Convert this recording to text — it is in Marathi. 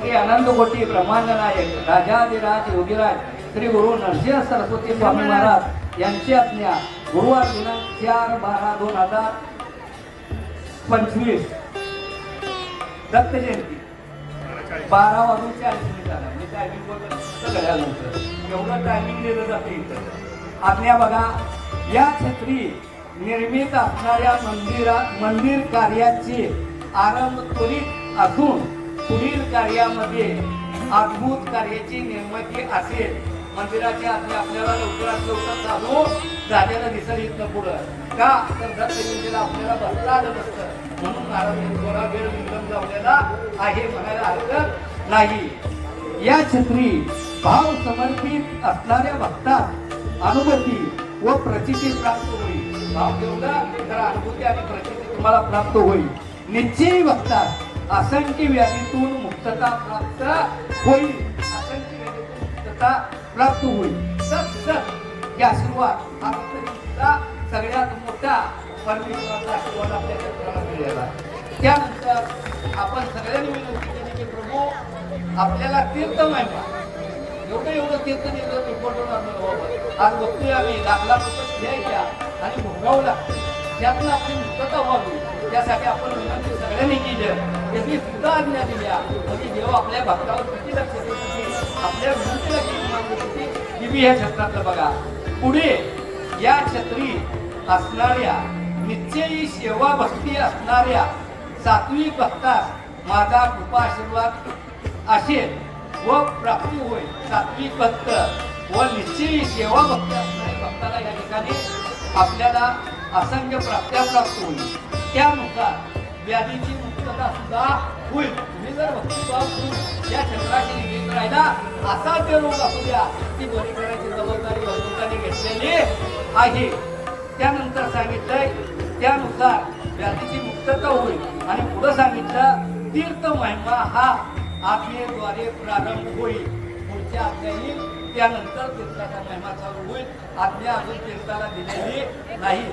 श्री अनंत कोटी ब्रह्मांड नायक राजाधिराज योगीराज श्री गुरु नरसिंह सरस्वती स्वामी महाराज यांची आज्ञा गुरुवार दिनांक 4/12/2025 दत्त जयंती 12:40 मी टायमिंग बोलतो सगळ्यानंतर एवढं टायमिंग दिलं जातं इथं. आज्ञा बघा, या छत्री निर्मित असणाऱ्या मंदिर कार्याची आरंभ त्वरित असून पुढील कार्यामध्ये अद्भुत कार्याची निर्मिती असेल. मंदिराची आज्ञा आपल्याला लवकरात लवकर चालू झालेलं दिसेल इथं पुढं. का तर दत्त जयंतीला आपल्याला बसता आलं नसतं म्हणून महाराजांनी थोडा वेळ विलंब लावलेला आहे म्हणायला हरकत नाही. या छत्री भाव समर्पित असणाऱ्या भक्तास अनुभूती व प्रचिती प्राप्त होईल. भाव ठेवला तर अनुभूती आणि प्रचिती तुम्हाला प्राप्त होईल. निश्चयी भक्तास असंख्य व्याधीतून मुक्तता प्राप्त होईल. असंख्य व्याधीतून मुक्तता प्राप्त होईल. सत या आशीर्वाद हा भक्तांचा सगळ्यात मोठा परमेश्वराचा आशीर्वाद आपल्या क्षेत्राला मिळाला. त्यानंतर आपण सगळ्यांनी विनंती केली की प्रभू आपल्याला तीर्थ महिमा एवढं तीर्थ निघलं रिपोर्टवर आज बघतोय आम्ही लाख रुपये घ्यायच्या आणि भोगावं लागतं. त्यातून आपली मुक्तता व्हावी त्यासाठी आपण विनंती सगळ्यांनी केलं. त्याची सुद्धा आज्ञा दिल्या म्हणजे जेव्हा आपल्या भक्तावर किती लक्ष देत आपल्या विनंतीला किती मी ह्या क्षेत्रातलं बघा. पुढे या छत्री असणाऱ्या निश्चयी सेवा भक्ती असणाऱ्या सात्विक भक्तास माझा कृपा आशीर्वाद असेल व प्राप्ती होईल. सात्विक भक्त व निश्चयी सेवा भक्ती असणाऱ्या भक्ताला या ठिकाणी आपल्याला असंख्य प्राप्त्या प्राप्त होईल. त्यानुसार व्याधीची मुक्तता सुद्धा होईल. तुम्ही जर भक्तिभाव या क्षेत्राशी निगडीत राहिला असा ते रोग असू द्या ती बरी करायची जबाबदारी भगवंतांनी घेतलेली आहे. त्यानंतर सांगितलंय त्यानुसार व्याधीची मुक्तता होईल आणि पुढे सांगितलं तीर्थ महिमा हा आज्ञेद्वारे प्रारंभ होईल. पुढच्या आज्ञा येईल त्यानंतर तीर्थाचा महिमा चालू होईल. आज्ञा अजून तीर्थाला दिलेली नाही.